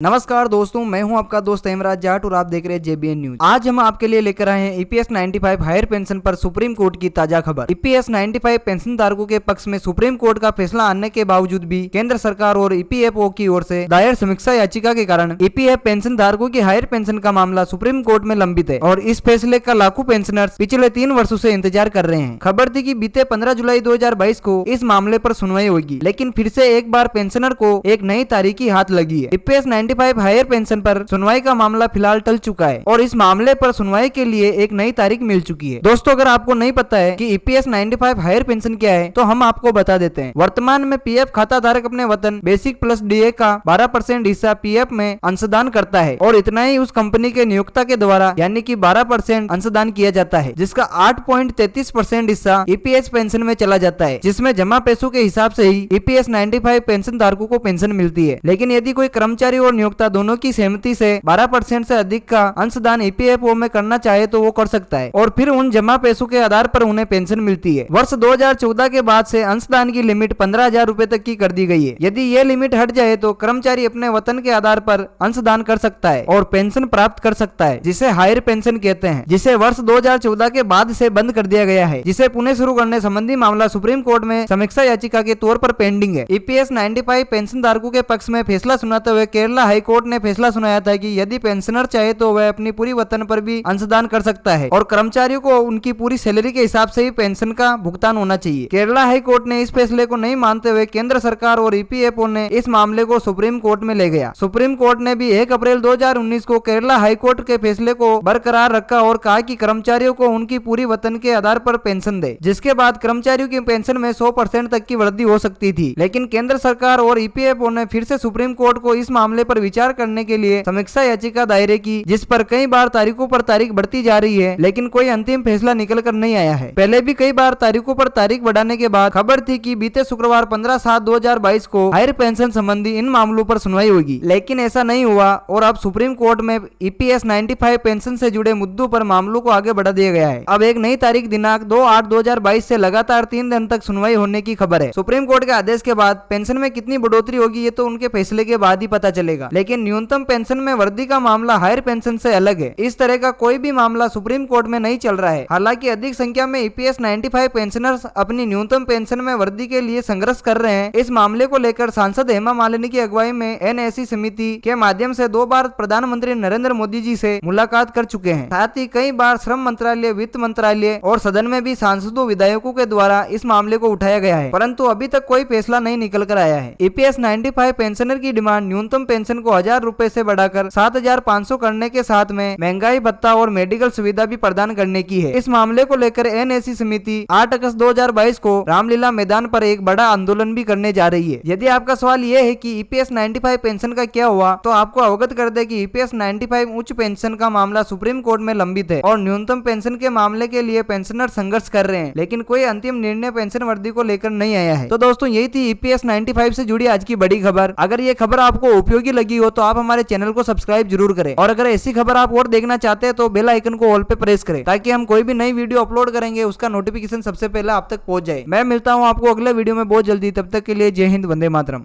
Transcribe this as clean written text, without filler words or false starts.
नमस्कार दोस्तों, मैं हूं आपका दोस्त हेमराज जाट और आप देख रहे हैं जेबीएन न्यूज। आज हम आपके लिए लेकर आए हैं ईपीएस 95 हायर पेंशन पर सुप्रीम कोर्ट की ताजा खबर। ईपीएस 95 पेंशन धारकों के पक्ष में सुप्रीम कोर्ट का फैसला आने के बावजूद भी केंद्र सरकार और ईपीएफओ की ओर से दायर समीक्षा याचिका के कारण ईपीएफ पेंशन धारकों की हायर पेंशन का मामला सुप्रीम कोर्ट में लंबित है और इस फैसले का लाखों पेंशनर्स पिछले 3 वर्षों से इंतजार कर रहे हैं। खबर थी कि बीते 15 जुलाई 2022 को इस मामले पर सुनवाई होगी, लेकिन फिर से एक बार पेंशनर को एक नई तारीख की हाथ लगी है। ईपीएस 95 हायर पेंशन पर सुनवाई का मामला फिलहाल टल चुका है और इस मामले पर सुनवाई के लिए एक नई तारीख मिल चुकी है। दोस्तों, अगर आपको नहीं पता है कि ईपीएस 95 हायर पेंशन क्या है तो हम आपको बता देते हैं। वर्तमान में पीएफ खाता धारक अपने वेतन बेसिक प्लस डीए का 12% हिस्सा पीएफ में अंशदान करता है और इतना ही उस कंपनी के नियोक्ता के द्वारा यानी कि 12% अंशदान किया जाता है, जिसका 8.33% हिस्सा ईपीएस पेंशन में चला जाता है, जिसमें जमा पैसों के हिसाब से ही ईपीएस 95 पेंशन धारकों को पेंशन मिलती है। लेकिन यदि कोई कर्मचारी और नियोक्ता दोनों की सहमति से 12% से अधिक का अंशदान ईपीएफओ में करना चाहे तो वो कर सकता है और फिर उन जमा पैसों के आधार पर उन्हें पेंशन मिलती है। वर्ष 2014 के बाद से अंशदान की लिमिट 15,000 रूपए तक की कर दी गई है। यदि ये लिमिट हट जाए तो कर्मचारी अपने वेतन के आधार पर अंशदान कर सकता है और पेंशन प्राप्त कर सकता है, जिसे हायर पेंशन कहते हैं, जिसे वर्ष 2014 के बाद से बंद कर दिया गया है, जिसे पुनः शुरू करने संबंधी मामला सुप्रीम कोर्ट में समीक्षा याचिका के तौर पर पेंडिंग है। ईपीएस 95 पेंशन धारकों के पक्ष में फैसला सुनाते हुए केरला हाई कोर्ट ने फैसला सुनाया था कि यदि पेंशनर चाहे तो वह अपनी पूरी वेतन पर भी अंशदान कर सकता है और कर्मचारियों को उनकी पूरी सैलरी के हिसाब से ही पेंशन का भुगतान होना चाहिए। केरला हाई कोर्ट ने इस फैसले को नहीं मानते हुए केंद्र सरकार और ईपीएफओ ने इस मामले को सुप्रीम कोर्ट में ले गया। सुप्रीम कोर्ट ने भी 1 अप्रैल 2019 को केरला हाई कोर्ट के फैसले को बरकरार रखा और कहा कि कर्मचारियों को उनकी पूरी वेतन के आधार पर पेंशन दे, जिसके बाद कर्मचारियों की पेंशन में 100% तक की वृद्धि हो सकती थी। लेकिन केंद्र सरकार और ईपीएफओ ने फिर से सुप्रीम कोर्ट को इस मामले पर विचार करने के लिए समीक्षा याचिका दायर की, जिस पर कई बार तारीखों पर तारीख बढ़ती जा रही है, लेकिन कोई अंतिम फैसला निकल कर नहीं आया है। पहले भी कई बार तारीखों पर तारीख बढ़ाने के बाद खबर थी कि बीते शुक्रवार 15/7/2022 को हायर पेंशन संबंधी इन मामलों पर सुनवाई होगी, लेकिन ऐसा नहीं हुआ और अब सुप्रीम कोर्ट में ईपीएस 95 पेंशन से जुड़े मुद्दों पर मामलों को आगे बढ़ा दिया गया है। अब एक नई तारीख दिनांक 2/8/2022 से लगातार 3 दिन तक सुनवाई होने की खबर है। सुप्रीम कोर्ट के आदेश के बाद पेंशन में कितनी बढ़ोतरी होगी ये तो उनके फैसले के बाद ही पता चलेगा, लेकिन न्यूनतम पेंशन में वृद्धि का मामला हायर पेंशन से अलग है। इस तरह का कोई भी मामला सुप्रीम कोर्ट में नहीं चल रहा है। हालांकि अधिक संख्या में ईपीएस 95 पेंशनर्स अपनी न्यूनतम पेंशन में वृद्धि के लिए संघर्ष कर रहे हैं। इस मामले को लेकर सांसद हेमा मालिनी की अगुवाई में एनएसी समिति के माध्यम से 2 बार प्रधानमंत्री नरेंद्र मोदी जी से मुलाकात कर चुके हैं। साथ ही कई बार श्रम मंत्रालय, वित्त मंत्रालय और सदन में भी सांसदों विधायकों के द्वारा इस मामले को उठाया गया है, परंतु अभी तक कोई फैसला नहीं निकल कर आया है। ईपीएस 95 पेंशनर की डिमांड न्यूनतम पेंशन को 1000 रूपए से बढ़ाकर 7,500 करने के साथ में महंगाई भत्ता और मेडिकल सुविधा भी प्रदान करने की है। इस मामले को लेकर एनएसी समिति 8 अगस्त 2022 को रामलीला मैदान पर एक बड़ा आंदोलन भी करने जा रही है। यदि आपका सवाल यह है कि ईपीएस 95 पेंशन का क्या हुआ, तो आपको अवगत कर दे कि ईपीएस 95 उच्च पेंशन का मामला सुप्रीम कोर्ट में लंबित है और न्यूनतम पेंशन के मामले के लिए पेंशनर संघर्ष कर रहे हैं, लेकिन कोई अंतिम निर्णय पेंशन वृद्धि को लेकर नहीं आया है। तो दोस्तों, यही थी ईपीएस 95 से जुड़ी आज की बड़ी खबर। अगर ये खबर आपको उपयोगी लगी हो तो आप हमारे चैनल को सब्सक्राइब जरूर करें और अगर ऐसी खबर आप और देखना चाहते हैं तो बेल आइकन को ऑल पे प्रेस करें, ताकि हम कोई भी नई वीडियो अपलोड करेंगे उसका नोटिफिकेशन सबसे पहले आप तक पहुंच जाए। मैं मिलता हूं आपको अगले वीडियो में बहुत जल्दी। तब तक के लिए जय हिंद, वंदे मातरम।